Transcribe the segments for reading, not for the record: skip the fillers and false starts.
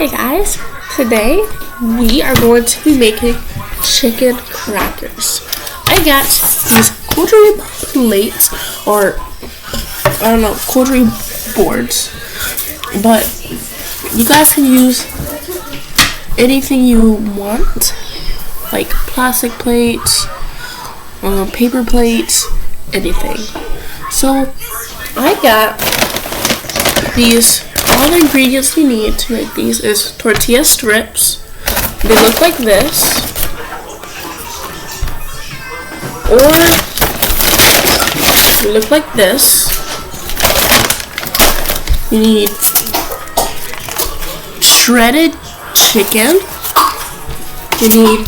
Hey guys, today we are going to be making chicken crackers. I got these quartering plates, or I don't know, quartering boards, but you guys can use anything you want, like plastic plates, paper plates, anything. So I got these. All the ingredients you need to make these is tortilla strips. They look like this, or they look like this. You need shredded chicken. You need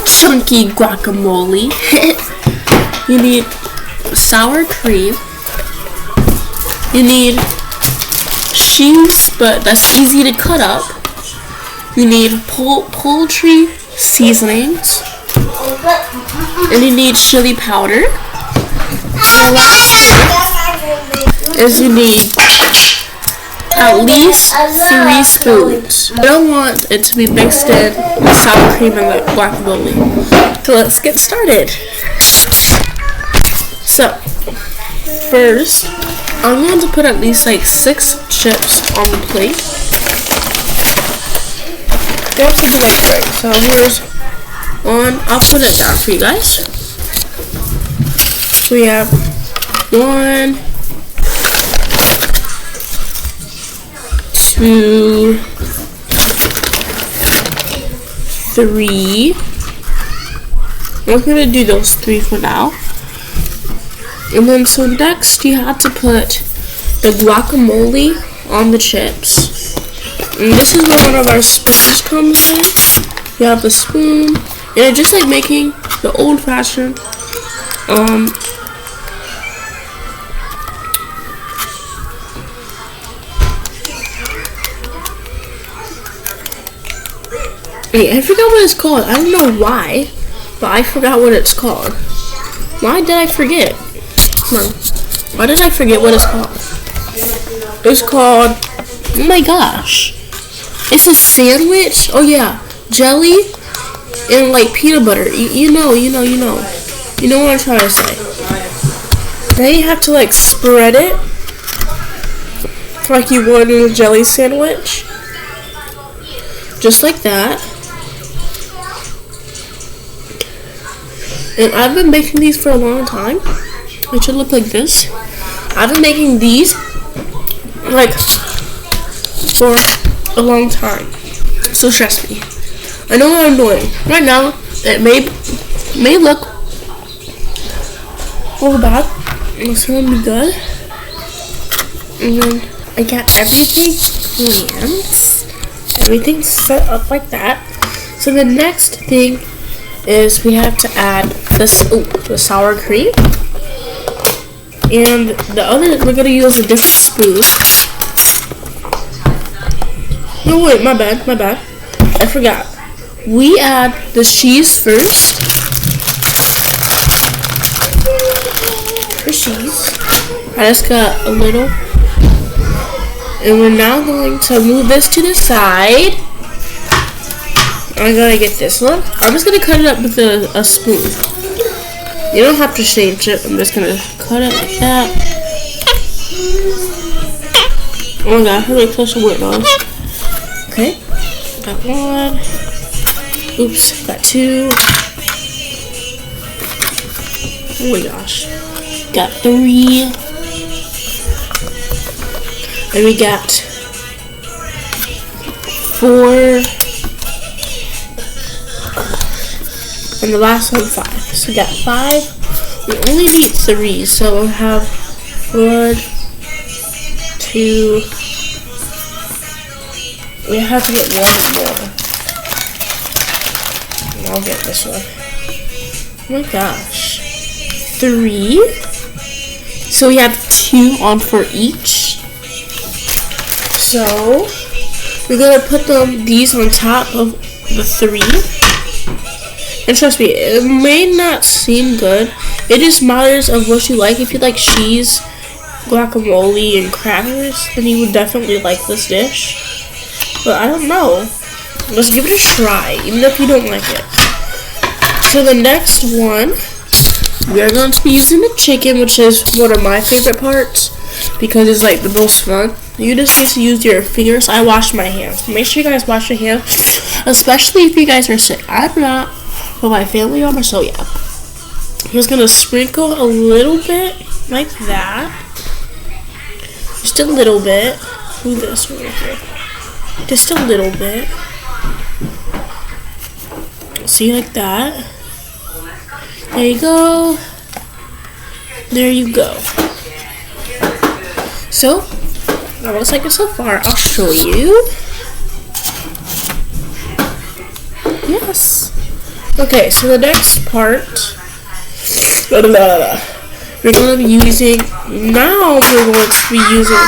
chunky guacamole. You need sour cream. You need cheese, but that's easy to cut up. You need poultry seasonings, and you need chili powder. And the last thing is you need at least 3 spoons. I don't want it to be mixed in with sour cream and the guacamole. So let's get started. So first, I'm going to put at least like 6 chips on the plate. Grab something like that. So here's one. I'll put it down for you guys. So we have 1, 2, 3. I'm going to do those 3 for now. And then so next you have to put the guacamole on the chips. And this is where one of our spoons comes in. You have the spoon. And it's just like making the old fashioned I forgot what it's called. I don't know why, but I forgot what it's called. Why did I forget? Why did I forget what it's called? It's called, oh my gosh, it's a sandwich. Oh yeah, jelly and like peanut butter. You know what I'm trying to say. Then you have to like spread it like you would in a jelly sandwich, just like that. And I've been making these for a long time. It should look like this. I've been making these like for a long time. So trust me. I know what I'm doing. Right now, it may look a little bad. It's gonna be good. And then I got everything planned. Everything's set up like that. So the next thing is we have to add the sour cream. And the other, we're going to use a different spoon. No, wait, my bad. I forgot. We add the cheese first. For cheese. I just got a little. And we're now going to move this to the side. I'm going to get this one. I'm just going to cut it up with a spoon. You don't have to change it. I'm just gonna cut it like that. Oh my god, I really close to weird on. Okay, got 1. Oops, got 2. Oh my gosh, got 3. And we got 4. And the last one 5. So we got 5. We only need 3, so we'll have 1, 2. We have to get 1 more. And I'll get this one. Oh my gosh. 3. So we have 2 on for each. So we're gonna put these on top of the 3. And trust me, it may not seem good. It just matters of what you like. If you like cheese, guacamole, and crackers, then you would definitely like this dish. But I don't know. Let's give it a try, even if you don't like it. So the next one, we are going to be using the chicken, which is one of my favorite parts because it's like the most fun. You just need to use your fingers. I wash my hands. Make sure you guys wash your hands, especially if you guys are sick. I'm not, but my family are, so yeah. I'm just gonna sprinkle a little bit like that. Just a little bit. Move this one right here. Just a little bit. See, like that. There you go. There you go. So, that looks like it so far. I'll show you. Yes. Okay, so the next part, we're going to be using, now we're going to be using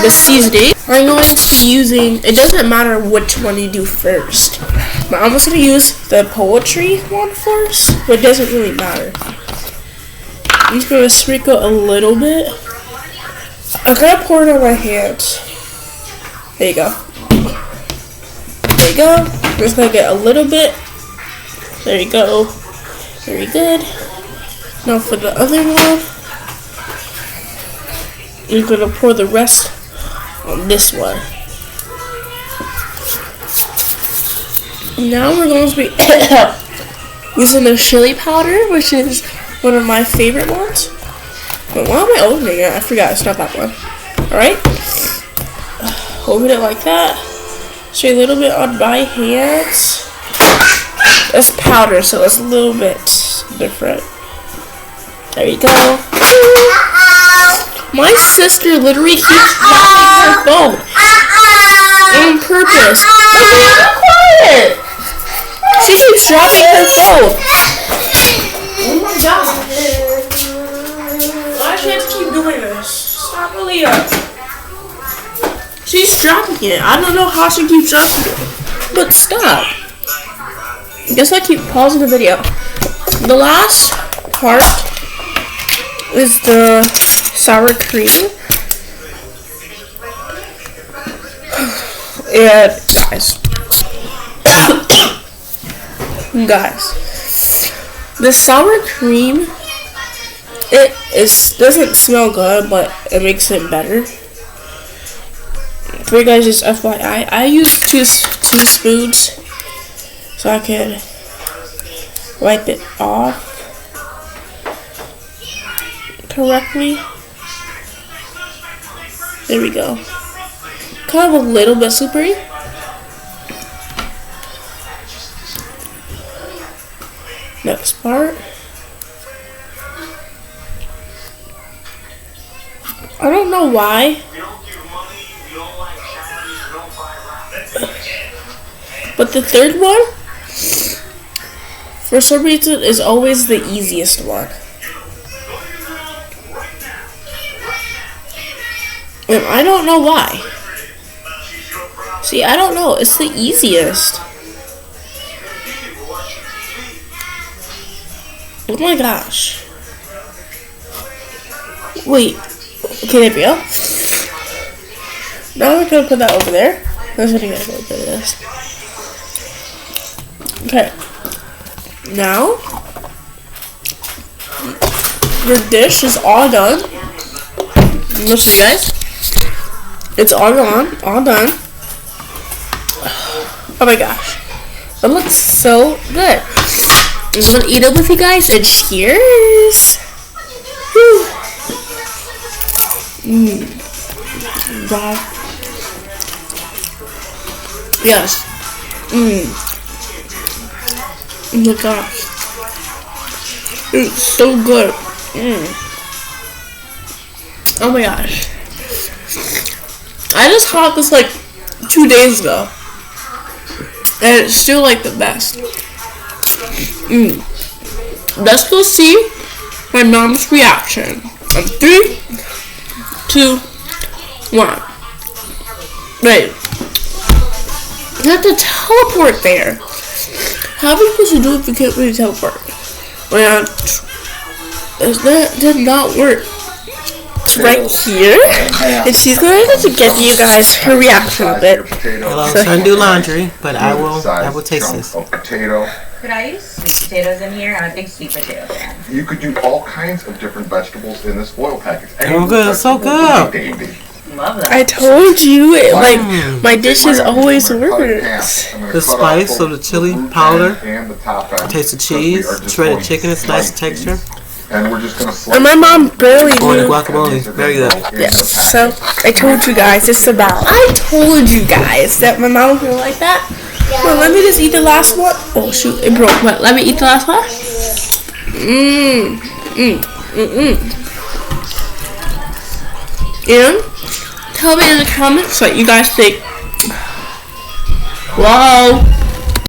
the seasoning. I'm going to be using, it doesn't matter which one you do first. But I'm just going to use the poultry one first, but it doesn't really matter. I'm just going to sprinkle a little bit. I'm going to pour it on my hands. There you go. There you go. I'm just going to get a little bit. There you go. Very good. Now for the other one, you're going to pour the rest on this one. Now we're going to be using the chili powder, which is one of my favorite ones. But why am I opening it? I forgot. It's not that one. Alright. Open it like that. So a little bit on my hands. It's powder, so it's a little bit different. There you go. My sister literally keeps dropping her phone on purpose. Quiet. She keeps dropping her phone. Oh my god. Why do you have to keep doing this? Stop, Aaliyah. She's dropping it. I don't know how she keeps dropping it. But stop. I guess I keep pausing the video. The last part is the sour cream. And guys, the sour cream, doesn't smell good, but it makes it better. For you guys, just FYI, I use two spoons so I can wipe it off correctly. There we go. Kind of a little bit slippery. Next part. I don't know why, but the third one, for some reason, is always the easiest one. And I don't know why. See, I don't know. It's the easiest. Oh my gosh. Wait. Okay, there we go. Now we're going to put that over there. That's what I'm going to go do this. Okay. Now, your dish is all done. I'll show you guys. It's all done. Oh my gosh. It looks so good. I'm going to eat it with you guys and cheers. Whew. Wow. Yes. Oh my gosh. It's so good. Oh my gosh. I just bought this like 2 days ago. And it's still like the best. Let's go see my mom's reaction. On 3, 2, 1. Wait. You have to teleport there. How are you supposed to do it if you can't really teleport? And that did not work. is right here, and she's going to get you guys her reaction of it. Well, I'm trying to do laundry, but I will taste this. Potato. Could I use sweet potatoes in here? I'm a big sweet potato fan. You could do all kinds of different vegetables in this foil package. Oh, good. It's so good. Love that. I told you, like, my dishes always works. The spice of the chili powder. Taste the cheese. Shredded chicken. It's nice texture. And we're just gonna And my mom barely Oh, and the knew. guacamole. Very good. Yes, so I told you guys it's about. I told you guys that my mom would like that. Well, let me just eat the last one. Oh shoot, it broke. But let me eat the last one. And tell me in the comments what you guys think. Wow.